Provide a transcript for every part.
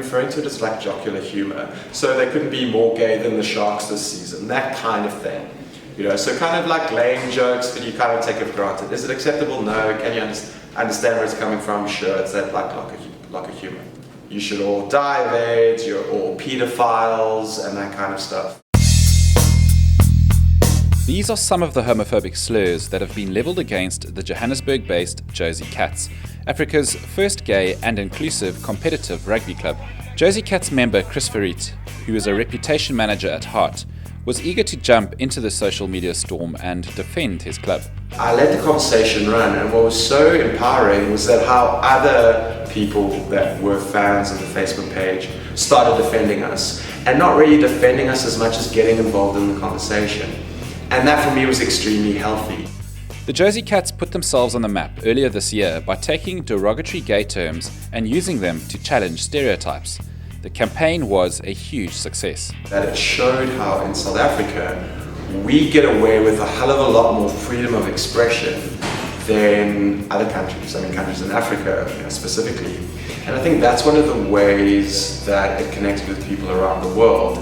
referring to it as like jocular humor. So they couldn't be more gay than the Sharks this season, that kind of thing. You know, so kind of like lame jokes, but you kind of take it for granted. Is it acceptable? No. Can you understand where it's coming from? Sure. It's that like a humor. You should all die of AIDS, you're all pedophiles, and that kind of stuff. These are some of the homophobic slurs that have been levelled against the Johannesburg-based Josie Cats, Africa's first gay and inclusive competitive rugby club. Josie Cats member Chris Verriet, who is a reputation manager at heart, was eager to jump into the social media storm and defend his club. I let the conversation run, and what was so empowering was that how other people that were fans of the Facebook page started defending us, and not really defending us as much as getting involved in the conversation. And that for me was extremely healthy. The Josie Cats put themselves on the map earlier this year by taking derogatory gay terms and using them to challenge stereotypes. The campaign was a huge success. That it showed how in South Africa we get away with a hell of a lot more freedom of expression than other countries. I mean, countries in Africa, specifically. And I think that's one of the ways that it connected with people around the world.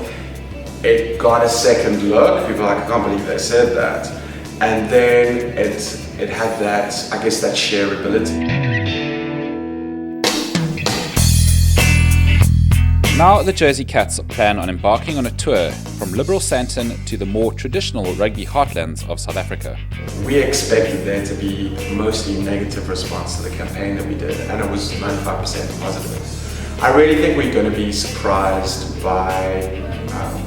It got a second look. People are like, I can't believe they said that. And then it had that, I guess, that shareability. Now the Josie Cats plan on embarking on a tour from liberal Sandton to the more traditional rugby heartlands of South Africa. We expected there to be mostly negative response to the campaign that we did, and it was 95% positive. I really think we're going to be surprised by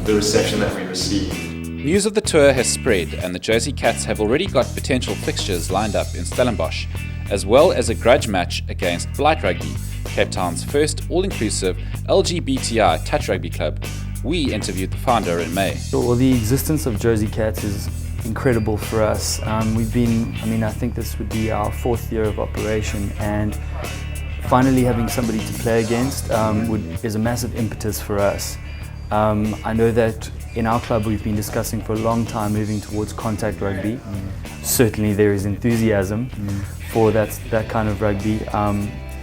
the reception that we received. News of the tour has spread, and the Josie Cats have already got potential fixtures lined up in Stellenbosch, as well as a grudge match against Blight Rugby, Cape Town's first all-inclusive LGBTI touch rugby club. We interviewed the founder in May. Well, the existence of Josie Cats is incredible for us. I think this would be our 4th year of operation, and finally having somebody to play against is a massive impetus for us. I know that in our club we've been discussing for a long time moving towards contact rugby. Certainly there is enthusiasm for that kind of rugby,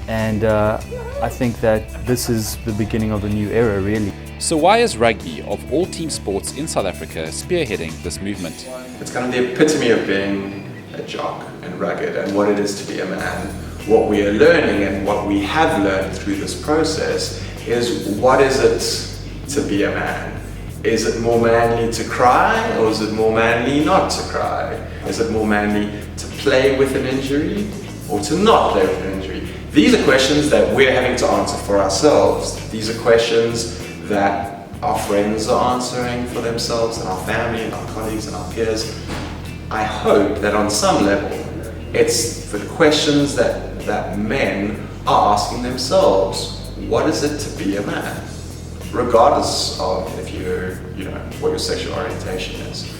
and I think that this is the beginning of a new era, really. So why is rugby, of all team sports in South Africa, spearheading this movement? It's kind of the epitome of being a jock and rugged, and what it is to be a man. What we are learning and what we have learned through this process is, what is it to be a man? Is it more manly to cry, or is it more manly not to cry? Is it more manly to play with an injury or to not play with an injury? These are questions that we're having to answer for ourselves. These are questions that our friends are answering for themselves, and our family and our colleagues and our peers. I hope that on some level it's the questions that men are asking themselves. What is it to be a man? Regardless of what your sexual orientation is.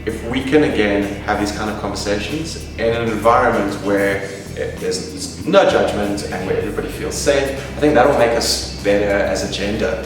If we can again have these kind of conversations in an environment where there's no judgment and where everybody feels safe, I think that will make us better as a gender.